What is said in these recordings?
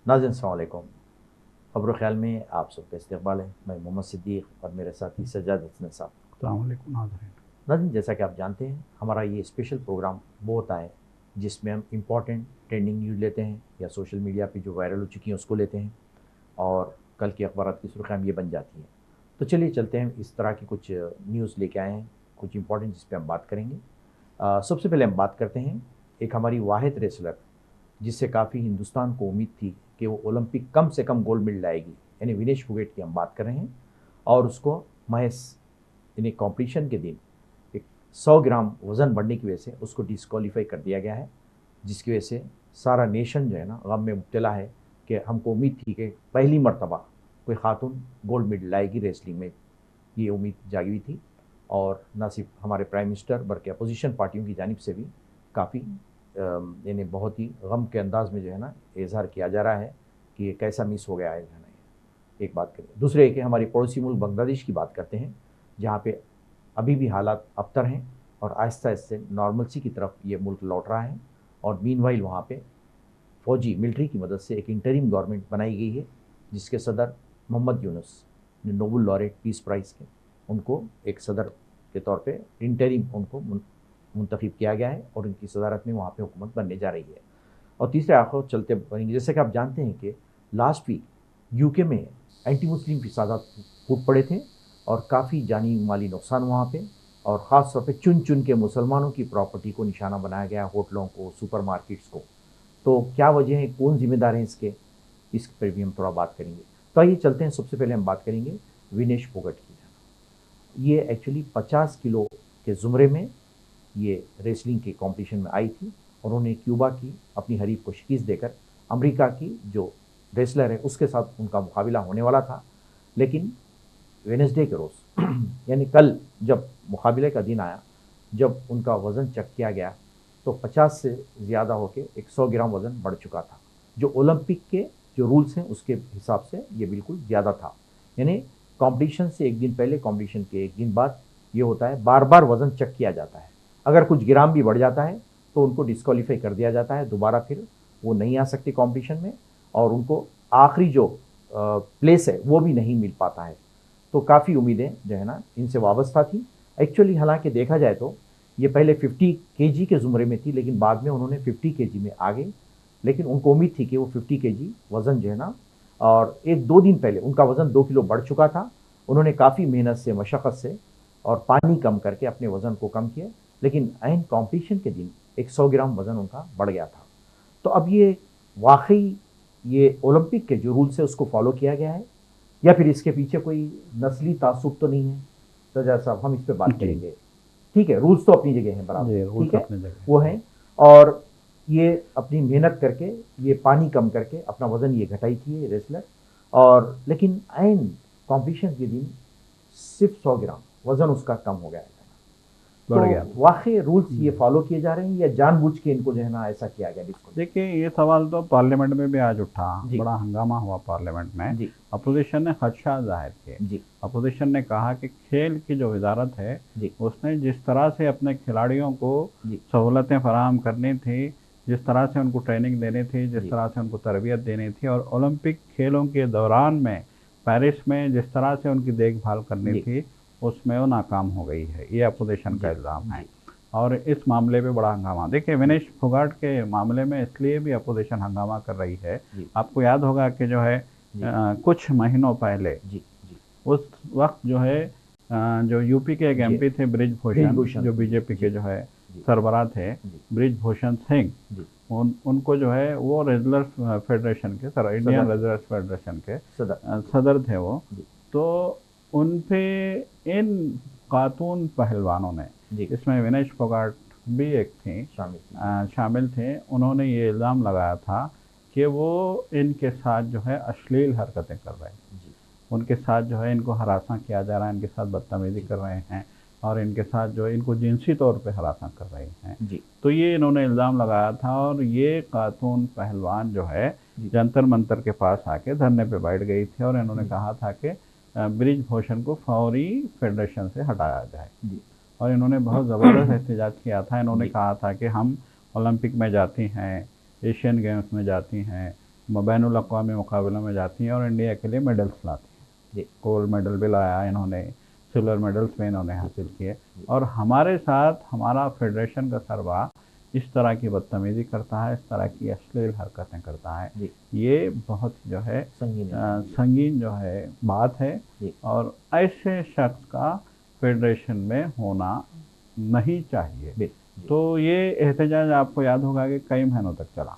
नाज़रीन अस्सलाम वालेकुम। खबर ख्याल में आप सबका इस्तकबाल है। मैं मोहम्मद सिद्दीक़ और मेरे साथी सज्जाद हसन साहब। अस्सलाम वालेकुम नाज़रीन। नाज़रीन, जैसा कि आप जानते हैं, हमारा ये स्पेशल प्रोग्राम वो होता है जिसमें हम इम्पॉर्टेंट ट्रेंडिंग न्यूज़ लेते हैं या सोशल मीडिया पे जो वायरल हो चुकी हैं उसको लेते हैं और कल की अखबारात की सुर्ख़ियाँ ये बन जाती हैं। तो चलिए चलते हैं, इस तरह की कुछ न्यूज़ लेके आए हैं, कुछ इम्पॉर्टेंट जिस पे हम बात करेंगे। सबसे पहले हम बात करते हैं एक हमारी वाहिद रेसलर जिससे काफ़ी हिंदुस्तान को उम्मीद थी कि वो ओलंपिक कम से कम गोल्ड मेडल लाएगी, यानी विनेश फोगाट की हम बात कर रहे हैं। और उसको महज यानी कॉम्पिटिशन के दिन एक 100 ग्राम वज़न बढ़ने की वजह से उसको डिस्क्वालीफाई कर दिया गया है, जिसकी वजह से सारा नेशन जो है ना गम में मुब्तला है कि हमको उम्मीद थी कि पहली मर्तबा कोई खातून गोल्ड मेडल लाएगी रेसलिंग में, ये उम्मीद जागी हुई थी। और ना सिर्फ हमारे प्राइम मिनिस्टर बल्कि अपोजिशन पार्टियों की जानिब से भी काफ़ी यानी बहुत ही गम के अंदाज में जो है ना इजहार किया जा रहा है कि ये कैसा मिस हो गया है जो है ना। एक बात करें, दूसरे एक हमारी पड़ोसी मुल्क बांग्लादेश की बात करते हैं, जहाँ पे अभी भी हालात अबतर हैं और आहिस्ता आहिस्ता नॉर्मलसी की तरफ ये मुल्क लौट रहा है। और मीनवाइल वहाँ पे फ़ौजी मिलिट्री की मदद से एक इंटरिम गवर्नमेंट बनाई गई है, जिसके सदर मोहम्मद यूनुस ने नोबल लॉरेट पीस प्राइज़ के उनको एक सदर के तौर पे इंटरिम उनको मुंतखब किया गया है और उनकी सदारत में वहाँ पे हुकूमत बनने जा रही है। और तीसरे आखिर चलते बनेंगे, जैसे कि आप जानते हैं कि लास्ट वीक यूके में एंटी मुस्लिम फिसादात फूट पड़े थे और काफ़ी जानी माली नुकसान वहाँ पे, और ख़ास तौर पे चुन चुन के मुसलमानों की प्रॉपर्टी को निशाना बनाया गया, होटलों को, सुपर मार्केट्स को। तो क्या वजह है, कौन ज़िम्मेदार है इसके, इस पर भी हम थोड़ा बात करेंगे। तो आइए चलते हैं, सबसे पहले हम बात करेंगे विनेश फोगाट की। ये एक्चुअली 50 किलो के ज़ुमरे में ये रेसलिंग के कंपटीशन में आई थी और उन्होंने क्यूबा की अपनी हरीफ को शिकस्त देकर अमेरिका की जो रेसलर है उसके साथ उनका मुकाबला होने वाला था। लेकिन वेडनेसडे के रोज़ यानी कल जब मुकाबले का दिन आया, जब उनका वज़न चेक किया गया तो 50 से ज़्यादा होकर एक 100 ग्राम वज़न बढ़ चुका था, जो ओलंपिक के जो रूल्स हैं उसके हिसाब से ये बिल्कुल ज़्यादा था। यानी कंपटीशन से एक दिन पहले, कंपटीशन के एक दिन बाद ये होता है, बार बार वज़न चेक किया जाता है। अगर कुछ ग्राम भी बढ़ जाता है तो उनको डिस्क्वालीफाई कर दिया जाता है, दोबारा फिर वो नहीं आ सकते कंपटीशन में और उनको आखिरी जो प्लेस है वो भी नहीं मिल पाता है। तो काफ़ी उम्मीदें जो है ना इनसे वाबस्ता थी। एक्चुअली हालांकि देखा जाए तो ये पहले 50 केजी के ज़ुमरे में थी, लेकिन बाद में उन्होंने 50 केजी में आ गई। लेकिन उनको उम्मीद थी कि वो 50 केजी वज़न जो है ना, और एक दो दिन पहले उनका वज़न 2 किलो बढ़ चुका था। उन्होंने काफ़ी मेहनत से, मशक्क़त से और पानी कम करके अपने वज़न को कम किया, लेकिन ऐन कॉम्पिटिशन के दिन एक 100 ग्राम वज़न उनका बढ़ गया था। तो अब ये वाकई ये ओलंपिक के जो रूल्स है उसको फॉलो किया गया है या फिर इसके पीछे कोई नस्ली तासुब तो नहीं है? सजा साहब, हम इस पे बात करेंगे। ठीक है, रूल्स तो अपनी जगह हैं बराबर, ठीक है, वो हैं। और ये अपनी मेहनत करके, ये पानी कम करके अपना वज़न ये घटाई थी ये रेसलर, और लेकिन ऐन कॉम्पिटिशन के दिन सिर्फ 100 ग्राम वज़न उसका कम हो गया है। बढ़ गया। तो वाकई रूल्स ये फॉलो किए जा रहे हैं या जानबूझ के इनको जो है ना ऐसा किया गया? देखिए, ये सवाल तो पार्लियामेंट में भी आज उठा, जी। बड़ा हंगामा हुआ पार्लियामेंट में जी। अपोजिशन ने खदशा जाहिर किए। जी। अपोजिशन ने कहा कि खेल की जो वजारत है जी। उसने जिस तरह से अपने खिलाड़ियों को जी। सहूलतें फराहम करनी थी, जिस तरह से उनको ट्रेनिंग देनी थी, जिस जी। तरह से उनको तरबियत देनी थी, और ओलंपिक खेलों के दौरान में पेरिस में जिस तरह से उनकी देखभाल करनी जी। थी उसमें वो नाकाम हो गई है, ये अपोजिशन का इल्ज़ाम है। जी। और इस मामले पे बड़ा हंगामा, देखिए विनेश फोगाट के मामले में इसलिए भी अपोजिशन हंगामा कर रही है। जी। आपको याद होगा कि जो है कुछ महीनों पहले जी। जी। उस वक्त जो है जो यूपी के एक एमपी थे ब्रिजभूषण, जो बीजेपी के जो है सरबराह थे, ब्रिजभूषण सिंह, उनको जो है वो रेसलर्स फेडरेशन के इंडियन रेसलर्स फेडरेशन के सदर थे वो। तो उन पे इन खातून पहलवानों ने, इसमें विनेश फोगाट भी एक थी, शामिल थे, उन्होंने ये इल्ज़ाम लगाया था कि वो इनके साथ जो है अश्लील हरकतें कर रहे हैं, उनके साथ जो है इनको हरासा किया जा रहा है, इनके साथ बदतमीज़ी कर रहे हैं और इनके साथ जो है इनको जिनसी तौर पे हरासा कर रहे हैं। तो ये इन्होंने इल्ज़ाम लगाया था और ये खातून पहलवान जो है जंतर मंतर के पास आके धरने पे बैठ गई थी और इन्होंने कहा था कि ब्रिजभूषण को फौरी फेडरेशन से हटाया जाए। और इन्होंने बहुत ज़बरदस्त एहतजाज किया था। इन्होंने कहा था कि हम ओलंपिक में जाती हैं, एशियन गेम्स में जाती हैं, बैनुल अक़वामी मुकाबलों में जाती हैं और इंडिया के लिए मेडल्स लाती हैं। गोल्ड मेडल भी लाया इन्होंने, सिल्वर मेडल्स में इन्होंने हासिल किए। और हमारे साथ हमारा फेडरेशन का सरबराह इस तरह की बदतमीज़ी करता है, इस तरह की अश्लील हरकतें करता है, ये बहुत जो है संगीन जो है बात है। और ऐसे शख्स का फेडरेशन में होना नहीं चाहिए। तो ये एहतजाज आपको याद होगा कि कई महीनों तक चला,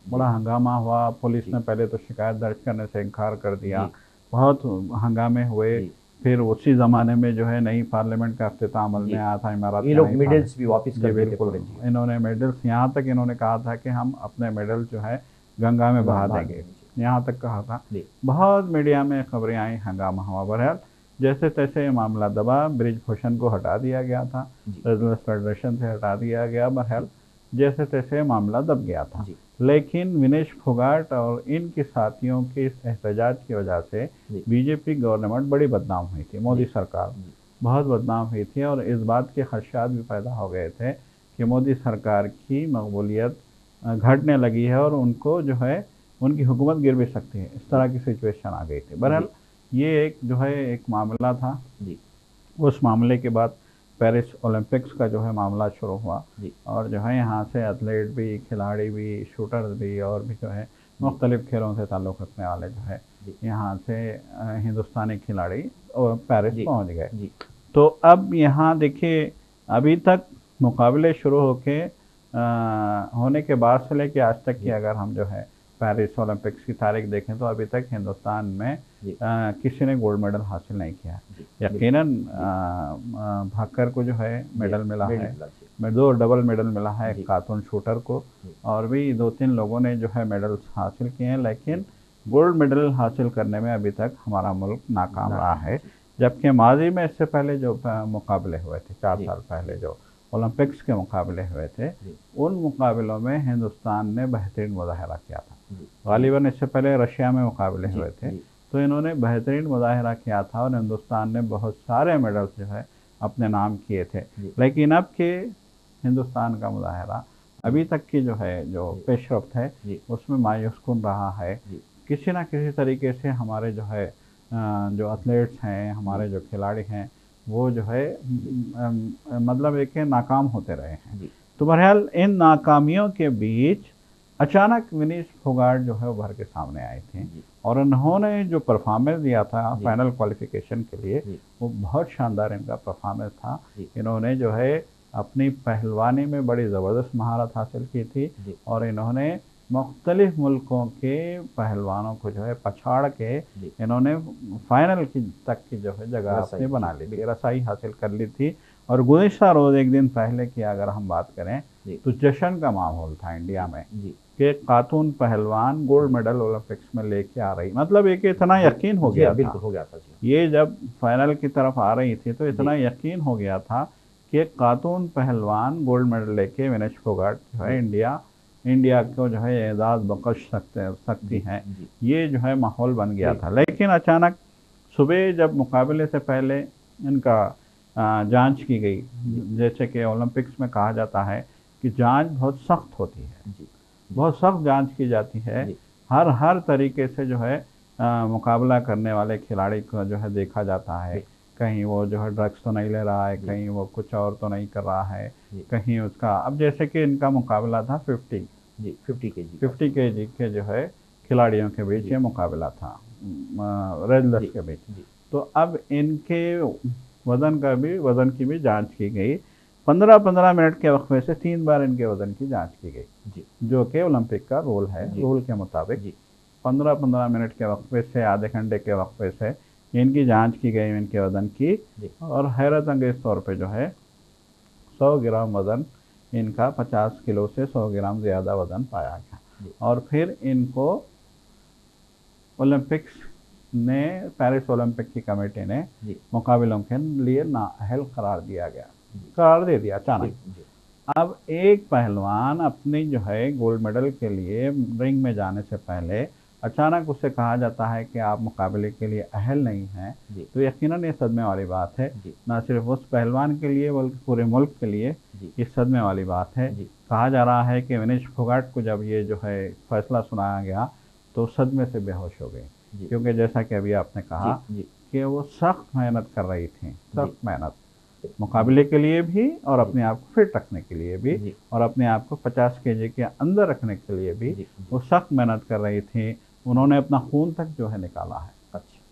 बड़ा हंगामा हुआ। पुलिस ने पहले तो शिकायत दर्ज करने से इनकार कर दिया, बहुत हंगामे हुए। फिर उसी ज़माने में जो है नई पार्लियामेंट का इफ्तिताह अमल में आया था इमारत। ये लोग मेडल्स भी वापस कर दिए थे। इन्होंने मेडल्स, यहाँ तक इन्होंने कहा था कि हम अपने मेडल जो है गंगा में बहा देंगे, यहाँ तक कहा था। बहुत मीडिया में खबरें आई, हंगामा हुआ। बहरहाल जैसे तैसे मामला दबा, ब्रिजभूषण को हटा दिया गया था, रेसलर्स फेडरेशन से हटा दिया गया। बहरहाल जैसे तैसे मामला दब गया था। लेकिन विनेश फोगाट और इनके साथियों के इस एहतजाज की वजह से बीजेपी गवर्नमेंट बड़ी बदनाम हुई थी, मोदी सरकार बहुत बदनाम हुई थी। और इस बात के खदशात भी पैदा हो गए थे कि मोदी सरकार की मकबूलियत घटने लगी है और उनको जो है उनकी हुकूमत गिर भी सकती है, इस तरह की सिचुएशन आ गई थी। बहरहाल ये एक जो है एक मामला था। उस मामले के बाद पेरिस ओलंपिक्स का जो है मामला शुरू हुआ और जो है यहाँ से एथलीट भी, खिलाड़ी भी, शूटर्स भी और भी जो है मुख्तलिफ खेलों से ताल्लुक़ रखने वाले जो है यहाँ से हिंदुस्तानी खिलाड़ी पेरिस पहुँच गए। तो अब यहाँ देखिए, अभी तक मुकाबले शुरू होने के बाद से लेके आज तक की अगर हम जो है पेरिस ओलंपिक्स की तारीख देखें तो अभी तक हिंदुस्तान में किसी ने गोल्ड मेडल हासिल नहीं किया। यकीनन भाकर को जो है मेडल मिला है, 2 डबल मेडल मिला है, एक खातून शूटर को, और भी 2-3 लोगों ने जो है मेडल्स हासिल किए हैं। लेकिन गोल्ड मेडल हासिल करने में अभी तक हमारा मुल्क नाकाम रहा है। जबकि माजी में इससे पहले जो मुकाबले हुए थे, 4 साल पहले जो ओलंपिक्स के मुकाबले हुए थे, उन मुकाबलों में हिंदुस्तान ने बेहतरीन मुजाहरा किया था। गालिबन इससे पहले रशिया में मुकाबले हुए थे, तो इन्होंने बेहतरीन मुजाहरा किया था और हिंदुस्तान ने बहुत सारे मेडल्स जो है अपने नाम किए थे। लेकिन अब के हिंदुस्तान का मुजाहरा अभी तक की जो है जो पेशरफ्त है उसमें मायूस कुन रहा है। किसी ना किसी तरीके से हमारे जो है जो एथलीट्स हैं, हमारे जो खिलाड़ी हैं, वो जो है मतलब एक नाकाम होते रहे हैं। तो बहरहाल इन नाकामियों के बीच अचानक विनेश फोगाट जो है उभर के सामने आए थे और उन्होंने जो परफॉर्मेंस दिया था फाइनल क्वालिफिकेशन के लिए, वो बहुत शानदार इनका परफॉर्मेंस था। इन्होंने जो है अपनी पहलवानी में बड़ी ज़बरदस्त महारत हासिल की थी और इन्होंने मुख्तलिफ मुल्कों के पहलवानों को जो है पछाड़ के इन्होंने फाइनल की तक की जो है जगह अपनी बना ली थी, रसाई हासिल कर ली थी। और गुज़िश्ता रोज़ एक दिन पहले की अगर हम बात करें तो जश्न का माहौल था इंडिया में कि खातून पहलवान गोल्ड मेडल ओलंपिक्स में लेके आ रही। मतलब एक इतना यकीन हो गया था ये जब फाइनल की तरफ आ रही थी तो इतना यकीन हो गया था कि खातून पहलवान गोल्ड मेडल लेके विनेश फोगाट जो है इंडिया को जो है एजाज़ बख्श सकती हैं, ये जो है माहौल बन गया था। लेकिन अचानक सुबह जब मुकाबले से पहले इनका जांच की गई, जैसे कि ओलंपिक्स में कहा जाता है कि जांच बहुत सख्त होती है, बहुत सख्त जांच की जाती है। हर तरीके से जो है मुकाबला करने वाले खिलाड़ी को जो है देखा जाता है, कहीं वो जो है ड्रग्स तो नहीं ले रहा है, कहीं वो कुछ और तो नहीं कर रहा है, कहीं उसका। अब जैसे कि इनका मुकाबला था 50 केजी के जो है खिलाड़ियों के बीच ये मुकाबला था, रेसलर्स के बीच। तो अब इनके वज़न की भी जांच की गई। 15-15 मिनट के वक्फे से 3 बार इनके वज़न की जांच की गई, जो कि ओलंपिक का रूल है। रूल के मुताबिक 15-15 मिनट के वक्फे से, आधे घंटे के वक्फे से इनकी जांच की गई इनके वज़न की। और हैरत अंगेज़ तौर पे जो है 100 ग्राम वज़न इनका 50 किलो से 100 ग्राम ज़्यादा वज़न पाया गया। और फिर इनको ओलंपिक्स ने, पेरिस ओलंपिक की कमेटी ने मुकाबलों के लिए नाअहल करार दे दिया अचानक। अब एक पहलवान अपनी जो है गोल्ड मेडल के लिए रिंग में जाने से पहले अचानक उससे कहा जाता है कि आप मुकाबले के लिए अहल नहीं हैं, तो यकीनन ये सदमे वाली बात है, ना सिर्फ उस पहलवान के लिए बल्कि पूरे मुल्क के लिए ये सदमे वाली बात है। कहा जा रहा है कि विनेश फोगाट को जब ये जो है फैसला सुनाया गया तो सदमे से बेहोश हो गई, क्योंकि जैसा कि अभी आपने कहा कि वो सख्त मेहनत कर रही थी, सख्त मेहनत मुकाबले के लिए भी और अपने आप को फिट रखने के लिए भी और अपने आप को 50 केजी के अंदर रखने के लिए भी वो सख्त मेहनत कर रही थी। उन्होंने अपना खून तक जो है निकाला है।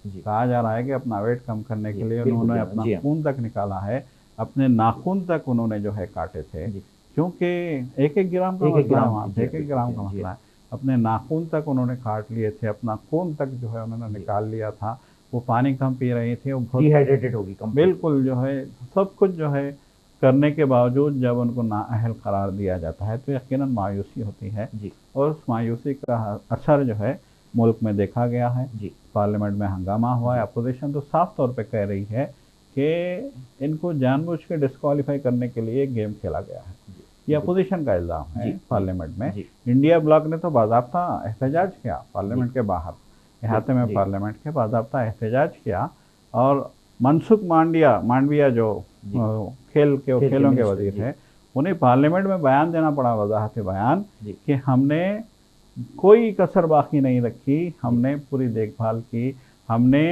कहा जा रहा है कि अपना वेट कम करने के लिए उन्होंने अपना खून तक निकाला है, अपने नाखून तक उन्होंने जो है काटे थे, क्योंकि एक एक ग्राम का मसला है वहाँ पे, 1-1 ग्राम का मसला है। अपने नाखून तक उन्होंने काट लिए थे, अपना खून तक जो है उन्होंने निकाल लिया था। वो पानी कम पी रही थी, वो बहुत डिहाइड्रेटेड होगी बिल्कुल जो है। सब कुछ जो है करने के बावजूद जब उनको नाअहल करार दिया जाता है तो यकीनन मायूसी होती है और उस मायूसी का असर जो है मुल्क में देखा गया है। पार्लियामेंट में हंगामा हुआ है। अपोजिशन तो साफ तौर पे कह रही है कि इनको जानबूझ के डिस्क्वालीफाई करने के लिए गेम खेला गया है। ये अपोजिशन का इल्ज़ाम है पार्लियामेंट में। इंडिया ब्लॉक ने तो बाज़ाब्ता एहतजाज किया पार्लियामेंट के बाहर, अहाते में पार्लियामेंट के बाज़ाब्ता एहतजाज किया। और मनसुख मांडविया जो खेलों के वजीर थे, उन्हें पार्लियामेंट में बयान देना पड़ा, वजाहत बयान, कि हमने कोई कसर बाकी नहीं रखी, हमने पूरी देखभाल की, हमने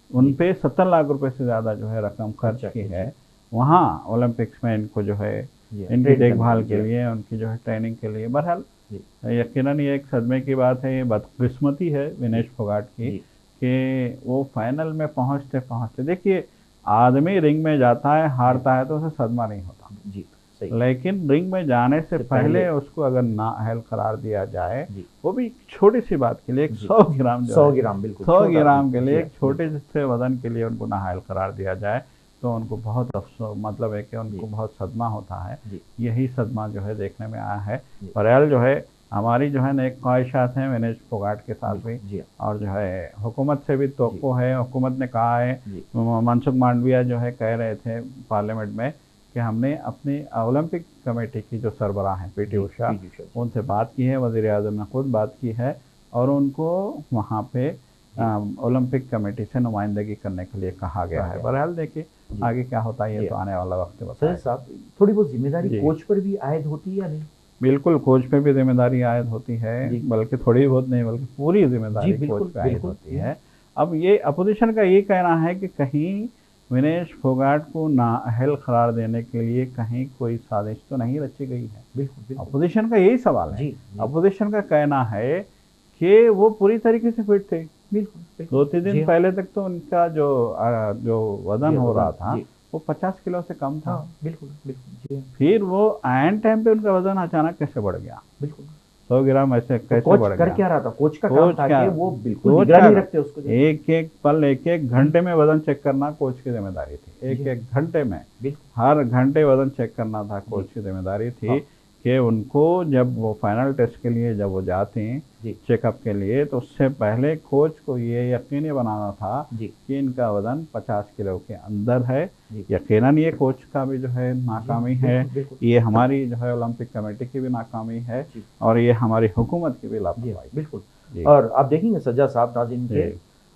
उन पे 70 लाख रुपए से ज़्यादा जो है रकम खर्च की है वहाँ ओलंपिक्स में इनको जो है इनकी देखभाल के लिए, उनकी जो है ट्रेनिंग के लिए। बहरहाल यकीनन ये एक सदमे की बात है, ये बदकिस्मती है विनेश फोगाट की कि वो फाइनल में पहुँचते पहुँचते, देखिए आदमी रिंग में जाता है, हारता है तो उसे सदमा नहीं होता लेकिन रिंग में जाने से पहले उसको अगर नाअहल करार दिया जाए, वो भी छोटी सी बात के लिए, 100 ग्राम 100 ग्राम बिल्कुल 100 ग्राम के लिए, एक छोटे से वजन के लिए उनको नाअहल करार दिया जाए तो उनको बहुत अफसोस, मतलब है कि उनको बहुत सदमा होता है। यही सदमा जो है देखने में आया है। बहरहाल जो है हमारी जो है नेक ख्वाहिशात हैं विनेश फोगाट के साथ भी, और जो है हुकूमत से भी तवक्को है। हुकूमत ने कहा है, मनसुख मांडविया जो है कह रहे थे पार्लियामेंट में कि हमने अपनी ओलंपिक कमेटी की जो सरबराह हैं पीटी उषा, उनसे बात की है, वज़ीर आज़म ने खुद बात की है और उनको वहाँ पे ओलंपिक कमेटी से नुमाइंदगी करने के लिए कहा गया है। बहरहाल देखिए आगे क्या होता है, ये तो आने वाला वक्त बताएगा। साहब, थोड़ी बहुत जिम्मेदारी कोच पर भी आयद होती है या नहीं? बिल्कुल, कोच पे भी जिम्मेदारी आयद होती है, बल्कि थोड़ी बहुत नहीं बल्कि पूरी जिम्मेदारी कोच पे आयद होती है। अब ये अपोजिशन का ये कहना है कि कहीं विनेश फोगाट को नाअहल करार देने के लिए कहीं कोई साजिश तो नहीं रची गई है। बिल्कुल, अपोजिशन का यही सवाल है। अपोजिशन का कहना है कि वो पूरी तरीके से फिट थे। 2-3 दिन पहले तक तो उनका जो वजन हो रहा था वो 50 किलो से कम था। बिल्कुल। फिर वो आयन टाइम पे उनका वजन अचानक कैसे बढ़ गया? बिल्कुल 100 ग्राम ऐसे कैसे बढ़ गया? कर क्या रहा था? कोच का काम था कि वो बिल्कुल निगरानी रखते उसको। एक पल, एक घंटे में वजन चेक करना कोच की जिम्मेदारी थी। एक घंटे में, हर घंटे वजन चेक करना था कोच की जिम्मेदारी थी कि उनको जब वो फाइनल टेस्ट के लिए जब वो जाते हैं चेकअप के लिए, तो उससे पहले कोच को ये यकीनी बनाना था कि इनका वजन 50 किलो के अंदर है। यकीनन ये कोच का भी जो है नाकामी है, ये हमारी जो है ओलंपिक कमेटी की भी नाकामी है और ये हमारी हुकूमत की भी लापरवाही। बिल्कुल। और आप देखेंगे सज्जा साहब, नाज़रीन के,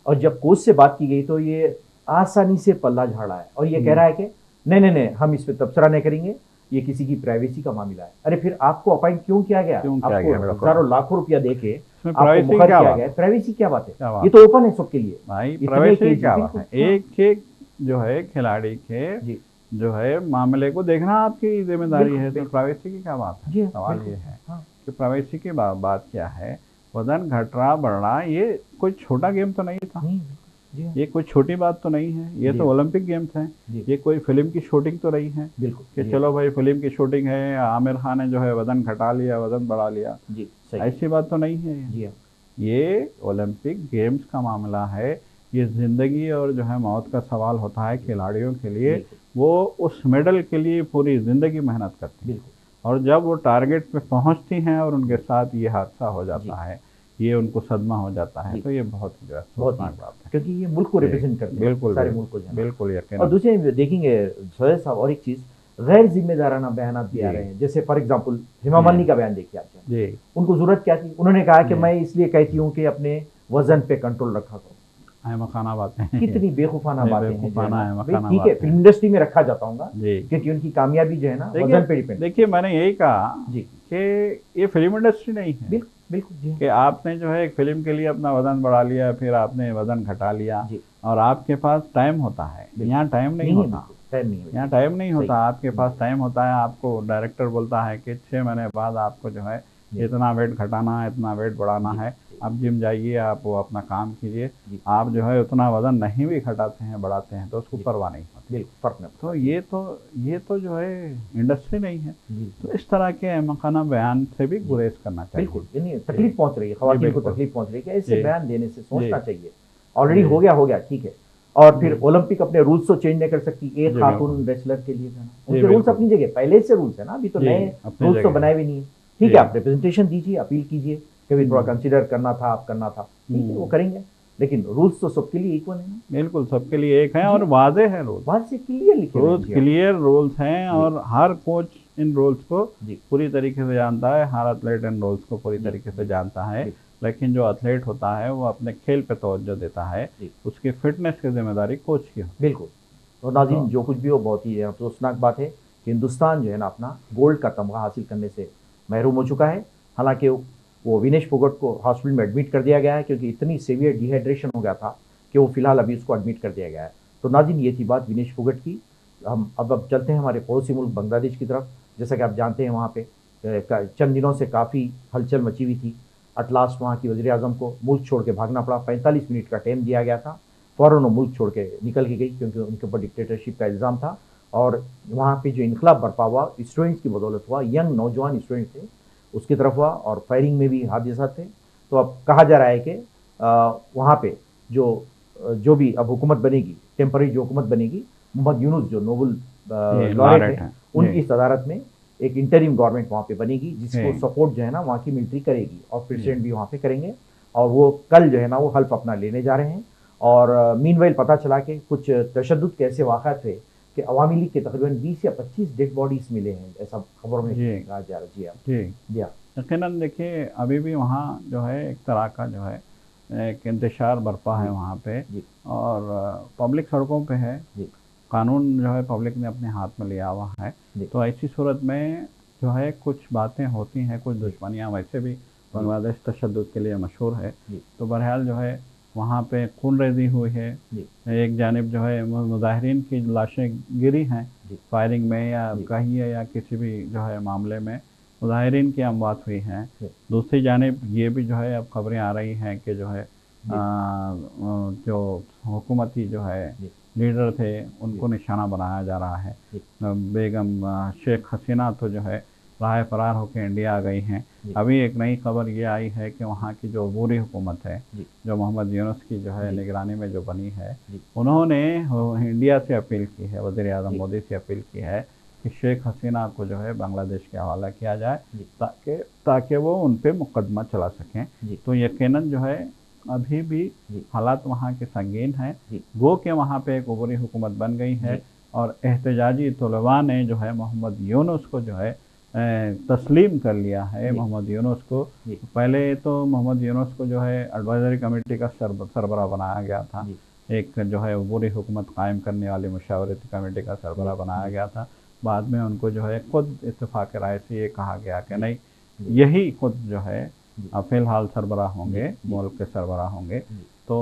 और जब कोच से बात की गई तो ये आसानी से पल्ला झाड़ा है और ये कह रहा है कि नहीं हम इस पर तबसरा नहीं करेंगे, ये किसी की प्राइवेसी का मामला है। अरे फिर आपको अपॉइंट क्यों किया गया? आपको हजारों लाखों रुपया देके प्राइवेसी क्या बात है? ये तो ओपन है सबके लिए भाई, प्राइवेसी क्या बात है? एक जो है खिलाड़ी के जो है मामले को देखना आपकी जिम्मेदारी है, तो प्राइवेसी की क्या बात है? सवाल ये है कि प्राइवेसी की बात क्या है? वजन घट रहा बढ़ रहा, ये कोई छोटा गेम तो नहीं था, ये कोई छोटी बात तो नहीं है, ये तो ओलंपिक गेम्स हैं, ये कोई फिल्म की शूटिंग तो नहीं है कि चलो भाई फिल्म की शूटिंग है, आमिर खान ने जो है वजन घटा लिया, वजन बढ़ा लिया, ऐसी बात तो नहीं है। ये ओलंपिक गेम्स का मामला है, ये ज़िंदगी और जो है मौत का सवाल होता है खिलाड़ियों के लिए। वो उस मेडल के लिए पूरी ज़िंदगी मेहनत करती हैं और जब वो टारगेट पे पहुंचती हैं और उनके साथ ये हादसा हो जाता है, ये उनको सदमा हो जाता है, तो ये बहुत अफसोसनाक बात है, क्योंकि ये मुल्क को रिप्रेजेंट करते हैं, सारे मुल्क को। बिल्कुल यकीन। और दूसरे देखेंगे सोहेल साहब, और एक चीज़, गैर जिम्मेदाराना बयान भी आ रहे हैं। जैसे फॉर एग्जांपल हेमा मालिनी का बयान देखिए आप। उनको जरूरत क्या थी? उन्होंने कहा कि मैं इसलिए कहती हूँ कि अपने वजन पे कंट्रोल रखा करो। अहमकाना बातें हैं, कितनी बेवकूफाना बातें हैं। ठीक है, फिल्म इंडस्ट्री में रखा जाता हूँ जी, क्योंकि उनकी कामयाबी जो है ना वजन पे डिपेंड। देखिए मैंने यही कहा जी कि ये फिल्म इंडस्ट्री नहीं है। बिल्कुल जी, कि आपने जो है एक फिल्म के लिए अपना वजन बढ़ा लिया, फिर आपने वजन घटा लिया और आपके पास टाइम होता है। यहाँ टाइम नहीं होता, यहाँ टाइम नहीं होता, आपके पास टाइम होता है। आपको डायरेक्टर बोलता है कि 6 महीने बाद आपको जो है इतना वेट घटाना है, इतना वेट बढ़ाना है, आप जिम जाइए, आप वो अपना काम कीजिए। आप जो है उतना वजन नहीं भी घटाते हैं, बढ़ाते हैं तो उसको परवाह नहीं होती, फर्क नहीं। तो ये तो जो है इंडस्ट्री नहीं है। तो इस तरह के मकाना बयान से भी गुरेज करना चाहिए। बिल्कुल, यानी तकलीफ पहुंच रही है, खवातीन को तकलीफ पहुंच रही है, ऐसे बयान देने से सोचना चाहिए। ऑलरेडी हो गया ठीक है। और फिर ओलंपिक अपने रूल्स तो चेंज नहीं कर सकती एक खातून रेसलर के लिए, उनके रूल्स अपनी जगह पहले से रूल्स है ना, अभी तो नए रूल्स तो बनाए भी नहीं है। ठीक है, आप रिप्रेजेंटेशन दीजिए, अपील कीजिए, कभी थोड़ा कंसीडर करना था, आप करना था, ठीक है, वो करेंगे, लेकिन रूल्स तो सबके लिए इक्वल है ना। बिल्कुल सबके लिए एक है और वादे हैं रूल्स, वादे से क्लियर लिखे रूल्स, क्लियर रूल्स हैं और हर कोच इन रूल्स को पूरी तरीके से जानता है, हर एथलीट इन रूल्स को पूरी तरीके से जानता है। लेकिन जो एथलीट होता है वो अपने खेल पे तवज्जो देता है, उसकी फिटनेस की जिम्मेदारी कोच की है। बिल्कुल। और नाज़रीन, जो कुछ भी हो बहुत ही अफसोसनाक बात है कि हिंदुस्तान जो है ना अपना गोल्ड का तमगा हासिल करने से महरूम हो चुका है। हालांकि वो विनेश फोगट को हॉस्पिटल में एडमिट कर दिया गया है क्योंकि इतनी सीवियर डिहाइड्रेशन हो गया था कि वो फिलहाल अभी उसको एडमिट कर दिया गया है। तो नाज़रीन, ये थी बात विनेश फोगट की। हम अब चलते हैं हमारे पड़ोसी मुल्क बांग्लादेश की तरफ। जैसा कि आप जानते हैं वहाँ पे चंद दिनों से काफ़ी हलचल मची हुई थी। एट लास्ट वहाँ की वज़ीर आज़म को मुल्क छोड़ के भागना पड़ा। 45 मिनट का टाइम दिया गया था, फ़ौरन वो मुल्क छोड़ के निकल के गई क्योंकि उनके ऊपर डिक्टेटरशिप का इल्ज़ाम था। और वहाँ पे जो इनकलाब बर्पा हुआ स्टूडेंट्स की बदौलत हुआ, यंग नौजवान स्टूडेंट थे उसकी तरफ हुआ और फायरिंग में भी हादसा थे। तो अब कहा जा रहा है कि वहाँ पे जो भी अब हुकूमत बनेगी, टेम्पररी जो हुकूमत बनेगी, मोहम्मद यूनुस जो नोबल लॉरेट है उनकी सदारत में एक इंटरिम गवर्नमेंट वहाँ पे बनेगी जिसको सपोर्ट जो है ना वहाँ की मिलिट्री करेगी और प्रेसिडेंट भी वहाँ पे करेंगे। और वो कल जो है ना वो हल्फ अपना लेने जा रहे हैं। और मीनवाइल पता चला कि कुछ तशद्दुद के ऐसे वाक़ात थे कि अवामी लीग के तकरीबन 20 या 25 डेड बॉडीज़ मिले हैं, ऐसा खबरों में कहा जा रहा है। जी हाँ, यकीनन देखिए अभी भी वहाँ जो है एक तरह का जो है एक इंतशार बरपा है वहाँ पे और पब्लिक सड़कों पे है, कानून जो है पब्लिक ने अपने हाथ में लिया हुआ है। तो ऐसी सूरत में जो है कुछ बातें होती हैं, कुछ दुश्मनियाँ, वैसे भी बांग्लादेश तशद्दुद के लिए मशहूर है। तो बहरहाल जो है वहाँ पे खूनरेज़ी हुई है, एक जानिब जो है मुजाहिरीन की लाशें गिरी हैं फायरिंग में या कहिए या किसी भी जो है मामले में मुजाहिरीन की अमवात हुई हैं। दूसरी जानिब ये भी जो है अब खबरें आ रही हैं कि जो है जो हुकूमती जो है लीडर थे उनको निशाना बनाया जा रहा है। बेगम शेख हसीना तो जो है राह फरार होकर इंडिया आ गई हैं। अभी एक नई खबर ये आई है कि वहाँ की जो अबूरी हुकूमत है जो मोहम्मद यूनुस की जो है निगरानी में जो बनी है, उन्होंने इंडिया से अपील की है, वज़ीर आज़म मोदी से अपील की है कि शेख हसीना को जो है बांग्लादेश के हवाला किया जाए ताकि वो उन पर मुकदमा चला सकें। तो यकीनन जो है अभी भी हालात वहाँ के संगीन हैं। गो के वहाँ पे एक अबूरी हुकूमत बन गई है और एहतजाजी तलबा ने जो है मोहम्मद यूनुस को जो है तस्लीम कर लिया है। मोहम्मद यूनुस को पहले तो मोहम्मद यूनुस को जो है एडवाइजरी कमेटी का सरबराह बनाया गया था, एक जो है अबूरी हुकूमत कायम करने वाली मुशावरती कमेटी का सरबराह बनाया गया था। बाद में उनको जो है खुद इत्तेफाक राय से ये कहा गया कि नहीं, यही खुद जो है फ़िलहाल सरबराह होंगे, मुल्क के सरबराह होंगे। तो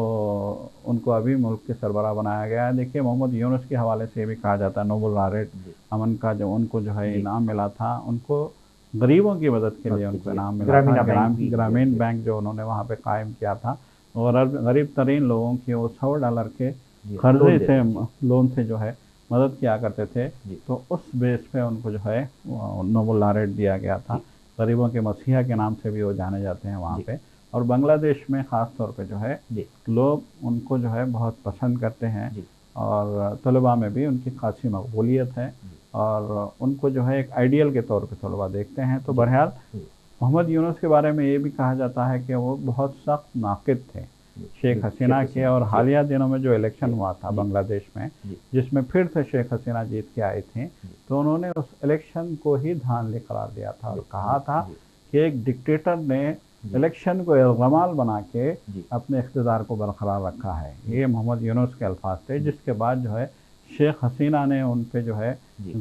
उनको अभी मुल्क के सरबराह बनाया गया है। देखिए मोहम्मद यूनुस के हवाले से भी कहा जाता है नोबल लॉरेट अमन का जो उनको जो है इनाम मिला था, उनको गरीबों की मदद के लिए उनको इनाम मिला था। ग्रामीण बैंक जो उन्होंने वहाँ पे कायम किया था और गरीब तरीन लोगों की वो $100 के कर्जे से लोन से जो है मदद किया करते थे। तो उस बेस पे उनको जो है नोबल लॉरेट दिया गया था। गरीबों के मसीहा के नाम से भी वो जाने जाते हैं वहाँ पे। और बांग्लादेश में ख़ास तौर पे जो है लोग उनको जो है बहुत पसंद करते हैं और तलबा में भी उनकी खासी मकबूलियत है और उनको जो है एक आइडियल के तौर पे तलबा देखते हैं। तो बहरहाल मोहम्मद यूनुस के बारे में ये भी कहा जाता है कि वो बहुत सख्त नाक़िद थे शेख हसीना के। और हालिया दिनों में जो इलेक्शन हुआ था बांग्लादेश में, जिसमें फिर से शेख हसीना जीत के आई थी, तो उन्होंने उस इलेक्शन को ही धांधली करार दिया था और कहा था कि एक डिक्टेटर ने इलेक्शन को इल्ज़ामाल बना के अपने इख्तिदार को बरकरार रखा है। ये मोहम्मद यूनुस के अल्फाज थे, जिसके बाद जो है शेख हसीना ने उन पे जो है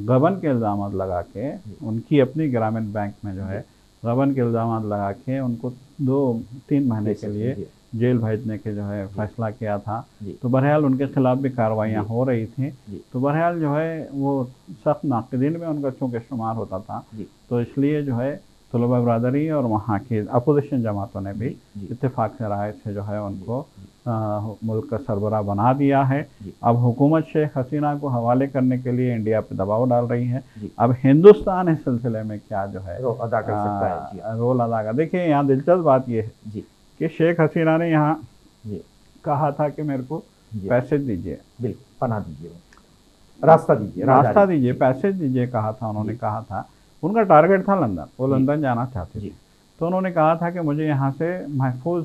गबन के इल्ज़ाम लगा के, उनकी अपनी ग्रामीण बैंक में जो है गबन के इल्ज़ाम लगा के उनको 2-3 महीने के लिए जेल भेजने के जो है फैसला किया था। तो बहरहाल उनके खिलाफ भी कार्रवाइयाँ हो रही थी। तो बहरहाल जो है वो सख्त नाक़िदीन में उनका चूँकि शुमार होता था, तो इसलिए जो है तलबा बरदरी और वहाँ की अपोजिशन जमातों ने भी इत्तेफाक से राय से जो है उनको मुल्क का सरबराह बना दिया है। अब हुकूमत शेख हसीना को हवाले करने के लिए इंडिया पे दबाव डाल रही है। अब हिंदुस्तान इस सिलसिले में क्या जो है रोल अदा कर। देखिए यहाँ दिलचस्प बात यह है कि शेख हसीना ने यहाँ कहा था कि मेरे को पैसे दीजिए, बिल्कुल पनाह दीजिए, रास्ता दीजिए, पैसे दीजिए, कहा था उन्होंने। कहा था उनका टारगेट था लंदन, वो लंदन जाना चाहते थे। तो उन्होंने कहा था कि मुझे यहाँ से महफूज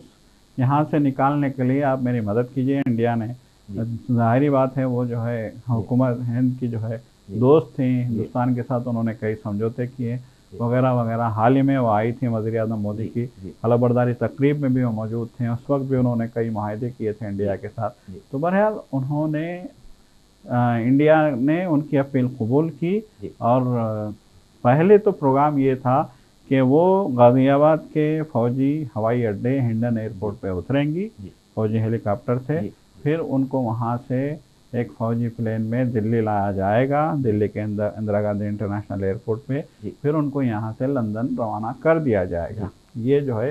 यहाँ से निकालने के लिए आप मेरी मदद कीजिए। इंडिया ने, ज़ाहिरी बात है, वो जो है हुकूमत हिंद की जो है दोस्त थी, हिंदुस्तान के साथ उन्होंने कई समझौते किए वगैरह वगैरह। हाल ही में वो आई थी वज़ीर-ए-आज़म मोदी की हलफबरदारी तकरीब में भी वो मौजूद थे। उस वक्त भी उन्होंने कई मुआहदे किए थे इंडिया के साथ। तो बहरहाल उन्होंने इंडिया ने उनकी अपील कबूल की। और पहले तो प्रोग्राम ये था कि वो गाज़ियाबाद के फ़ौजी हवाई अड्डे हिंडन एयरपोर्ट पे उतरेंगी फ़ौजी हेलीकॉप्टर से, फिर उनको वहाँ से एक फ़ौजी प्लेन में दिल्ली लाया जाएगा, दिल्ली के इंदिरा गांधी इंटरनेशनल एयरपोर्ट पे, फिर उनको यहाँ से लंदन रवाना कर दिया जाएगा। ये जो है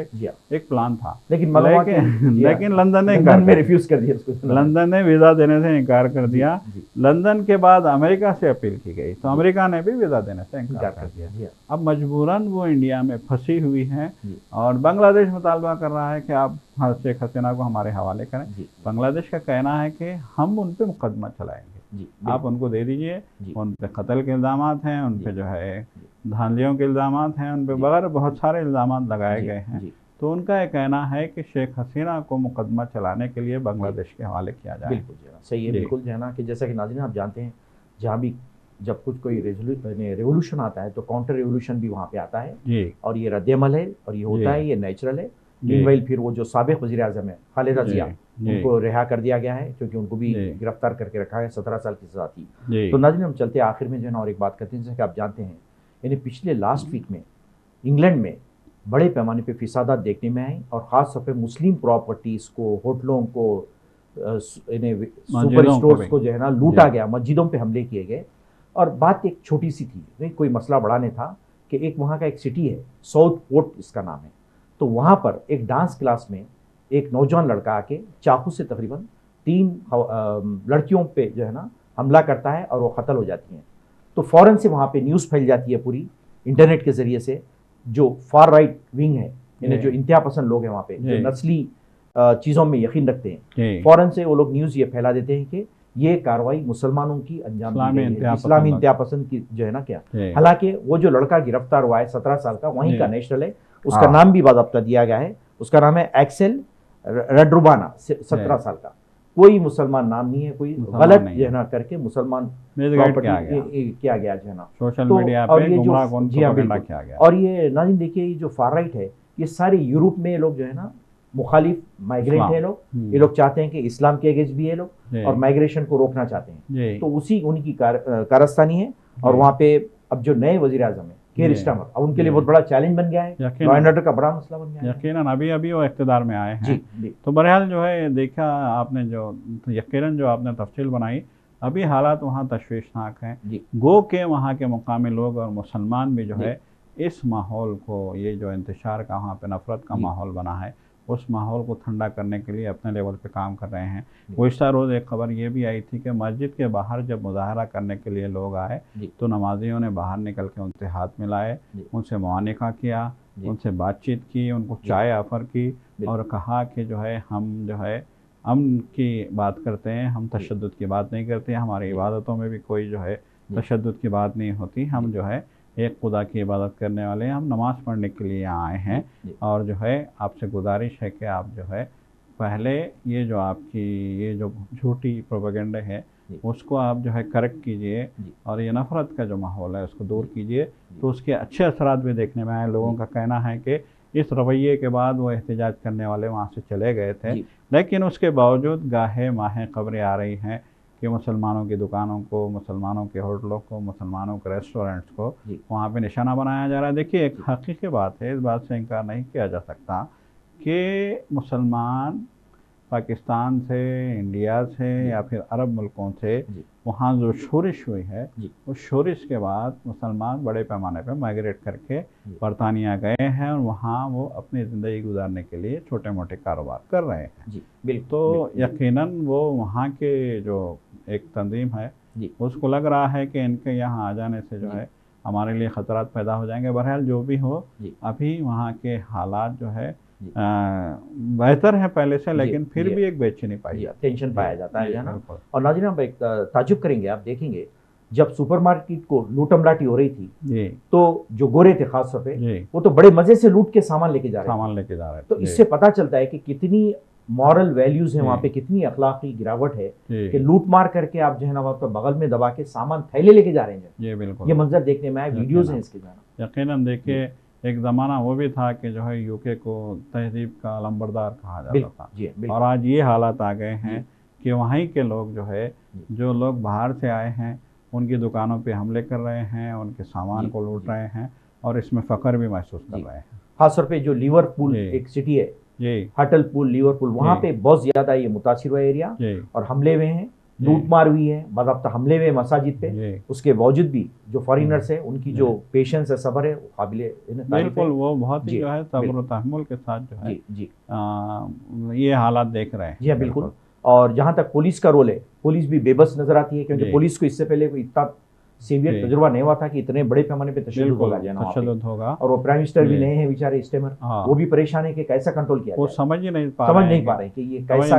एक प्लान था, लेकिन लंदन ने रिफ्यूज कर दिया। लंदन ने वीज़ा देने से इनकार कर दिया। लंदन के बाद अमेरिका से अपील की गई, तो अमेरिका ने भी वीज़ा देने से इनकार कर दिया। अब मजबूरन वो इंडिया में फंसी हुई है और बांग्लादेश मुतालबा कर रहा है कि आप शेख हसीना को हमारे हवाले करें। बांग्लादेश का कहना है कि हम उन पर मुकदमा चलाएंगे, आप उनको दे दीजिए। उन पे कत्ल के इल्ज़ाम हैं, उन पे जो है धांधलियों के इल्ज़ाम हैं, उन पे बगैर बहुत सारे इल्ज़ाम लगाए गए हैं। तो उनका ये कहना है कि शेख हसीना को मुकदमा चलाने के लिए बांग्लादेश के हवाले किया जाए। बिल्कुल सही है, बिल्कुल जो है ना कि जैसा कि नाज़रीन आप जानते हैं, जहाँ भी जब कोई रेवोल्यूशन आता है तो काउंटर रेवोल्यूशन भी वहाँ पे आता है, और ये रद्द-ए-अमल है और ये होता है, ये नेचुरल है। मीनवाइल फिर वो जो साबिक़ वज़ीर-ए-आज़म है खालिदा ज़िया, उनको रिहा कर दिया गया है क्योंकि उनको भी गिरफ्तार करके रखा है, 17 साल की सज़ा थी। तो नाज़रीन हम चलते आखिर में जो है ना और एक बात करते हैं, जैसे कि आप जानते हैं यानी पिछले लास्ट वीक में इंग्लैंड में बड़े पैमाने पे फिसादात देखने में आए और ख़ास तौर पे मुस्लिम प्रॉपर्टीज़ को, होटलों को, सुपर स्टोर्स को जो है ना लूटा गया, मस्जिदों पे हमले किए गए। और बात एक छोटी सी थी, नहीं कोई मसला बड़ा नहीं था कि एक वहाँ का एक सिटी है, साउथ पोर्ट इसका नाम है। तो वहाँ पर एक डांस क्लास में एक नौजवान लड़का आके चाकू से तकरीबन 3 लड़कियों पे जो है ना हमला करता है और वो कत्ल हो जाती हैं। तो फ़ौरन से वहाँ पे न्यूज़ फैल जाती है पूरी इंटरनेट के ज़रिए से। जो फार राइट विंग है, यानी जो इंतहा पसंद लोग हैं वहाँ पे, जो नस्ली चीज़ों में यकीन रखते हैं, फ़ौरन से वो लोग न्यूज़ ये फैला देते हैं कि ये कार्रवाई मुसलमानों की अंजाम दी गई है, इस्लामी इंतहा पसंद की जो है ना क्या। हालांकि वो जो लड़का गिरफ्तार हुआ है 17 साल का, वहीं का नेशनल है, उसका नाम भी बाज़ाब्ता दिया गया है, उसका नाम है एक्सेल रड्रुबाना, 17 साल का। कोई मुसलमान नाम नहीं है, कोई गलत जो है ना करके मुसलमान किया गया जो है ना सोशल मीडिया पे गुमराह किया गया। और ये नाज़रीन देखिए, ये जो फार राइट है, ये सारे यूरोप में लोग जो है ना मुखालिफ माइग्रेंट है लोग, ये लोग चाहते हैं कि इस्लाम के अगेंस्ट भी ये लोग और माइग्रेशन को रोकना चाहते हैं। तो उसी उनकी कारस्तानी है। और वहाँ पे अब जो नए वज़ीर-ए-आज़म है केयर स्टारमर, अब उनके लिए बहुत बड़ा चैलेंज बन गया है, लॉ एंड ऑर्डर का बड़ा मसला बन गया है। यकीनन अभी वो इक़्तिदार में आए हैं। तो बहरहाल जो है देखा आपने, जो यकीनन जो आपने तफसील बनाई, अभी हालात वहाँ तशवीशनाक हैं। गो के वहाँ के मुकामी लोग और मुसलमान भी जो है इस माहौल को, ये जो इंतशार का वहाँ पे नफ़रत का माहौल बना है, उस माहौल को ठंडा करने के लिए अपने लेवल पे काम कर रहे हैं। गुज़श्ता रोज़ एक खबर ये भी आई थी कि मस्जिद के बाहर जब मुज़ाहरा करने के लिए लोग आए तो नमाजियों ने बाहर निकल के उनसे हाथ मिलाए, उनसे मुआनिका किया, उनसे बातचीत की, उनको चाय ऑफ़र की और कहा कि जो है हम जो है अमन की बात करते हैं, हम तशद्दुद की बात नहीं करते, हमारी इबादतों में भी कोई जो है तशद्दुद की बात नहीं होती, हम जो है एक खुदा की इबादत करने वाले हैं, हम नमाज़ पढ़ने के लिए यहाँ आए हैं। और जो है आपसे गुजारिश है कि आप जो है पहले ये जो आपकी ये जो झूठी प्रोपेगेंडा है उसको आप जो है करेक्ट कीजिए और ये नफ़रत का जो माहौल है उसको दूर कीजिए, तो उसके अच्छे असरात भी देखने में आए। लोगों का कहना है कि इस रवैये के बाद वो एहतजाज करने वाले वहाँ से चले गए थे। लेकिन उसके बावजूद गाहे माहे खबरें आ रही हैं कि मुसलमानों की दुकानों को, मुसलमानों के होटलों को, मुसलमानों के रेस्टोरेंट्स को वहाँ पे निशाना बनाया जा रहा है। देखिए, एक हकीकी बात है, इस बात से इनकार नहीं किया जा सकता कि मुसलमान पाकिस्तान से, इंडिया से या फिर अरब मुल्कों से वहाँ जो शोरिश हुई है, उस शोरिश के बाद मुसलमान बड़े पैमाने पर माइग्रेट करके बरतानिया गए हैं और वहाँ वो अपनी ज़िंदगी गुजारने के लिए छोटे मोटे कारोबार कर रहे हैं। तो यकीनन वो वहाँ के जो एक तंजीम है उसको लग रहा है कि इनके यहाँ आ जाने से जो है हमारे लिए ख़तरात पैदा हो जाएंगे। बहरहाल जो भी हो, अभी वहाँ के हालात जो है बेहतर है पहले से, लेकिन फिर भी एक बेचैनी पाई जाती है, टेंशन पाया जाता है ना। और नाज़रीन, हम एक ताजुब करेंगे, आप देखेंगे जब सुपरमार्केट को लूटम लाटी हो रही थी तो जो गोरे थे खास तौर पे, वो तो बड़े मजे से लूट के सामान लेके जा रहे थे। तो इससे पता चलता है कि कितनी मॉरल वैल्यूज है वहाँ पे, कितनी अखलाकी गिरावट है कि लूट मार करके आप जो है ना वहाँ पर बगल में दबा के सामान थैले लेके जा रहे हैं। ये मंजर देखने में आए, वीडियोज हैं इसके। यकीनन देखिए, एक ज़माना वो भी था कि जो है यूके को तहजीब का अलंबरदार कहा जाता था, और आज ये हालात आ गए हैं कि वहीं के लोग जो है, जो लोग बाहर से आए हैं, उनकी दुकानों पे हमले कर रहे हैं, उनके सामान को लूट रहे हैं और इसमें फ़ख्र भी महसूस कर रहे हैं। खासतौर पे जो लिवरपूल एक सिटी है, हटलपूल, लिवरपूल, वहाँ पे बहुत ज़्यादा ये मुतासिर हुआ एरिया और हमले हुए हैं, लूटमार हुई है, बाज़ाब्ता हमले हुए मसाजिद पे। उसके बावजूद भी जो फॉरेनर्स है उनकी जो पेशेंस है, सब्र है, वो काबिले बिल्कुल, वो बहुत ही जो है सब्र और तहम्मुल के साथ जो है ये हालात देख रहे हैं। जी हाँ, बिल्कुल। और जहाँ तक पुलिस का रोल है, पुलिस भी बेबस नजर आती है, क्योंकि पुलिस को इससे पहले कोई इतना सीवियर तजुर्बा नहीं हुआ था कि इतने बड़े पैमाने पे तशद्दुद होगा। और वो प्राइम मिनिस्टर भी नए हैं बेचारे स्टेमर, वो भी परेशान है कि कैसा कंट्रोल किया जाए। वो समझ नहीं पा रहे हैं कि ये कैसा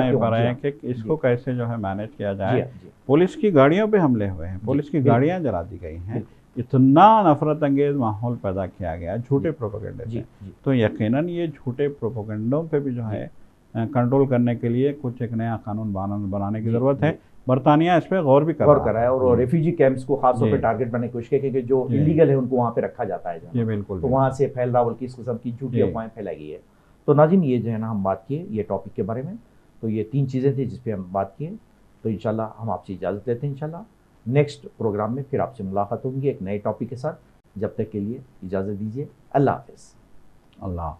कि इसको कैसे जो है मैनेज किया जाए। पुलिस की गाड़ियों पे हमले हुए हैं, पुलिस की गाड़ियां जला दी गई हैं, इतना नफरत अंगेज माहौल पैदा किया गया झूठे प्रोपेगेंडे से। तो यकीनन ये झूठे प्रोपेगेंडों पे भी जो है कंट्रोल करने के लिए कुछ एक नया कानून बनाने की ज़रूरत है। बरतानिया इस पर गौर भी कर रहा है और रेफ्यूजी कैंप्स को खासतौर पे टारगेट बनाने की कोशिश की कि जो इलीगल है उनको वहाँ पे रखा जाता है। ये बिल्कुल, तो वहाँ से फैल रहा बल्कि इस किस्म की झूठी अफवाहें फैलाई गई है। तो नाज़रीन, ये जो है ना हम बात किए ये टॉपिक के बारे में, तो ये 3 चीज़ें थी जिस पे हम बात किए। तो इंशाल्लाह हम आपसे इजाज़त लेते हैं। इंशाल्लाह नेक्स्ट प्रोग्राम में फिर आपसे मुलाकात होगी एक नए टॉपिक के साथ। जब तक के लिए इजाज़त दीजिए। अल्लाह हाफ़िज़। अल्लाह।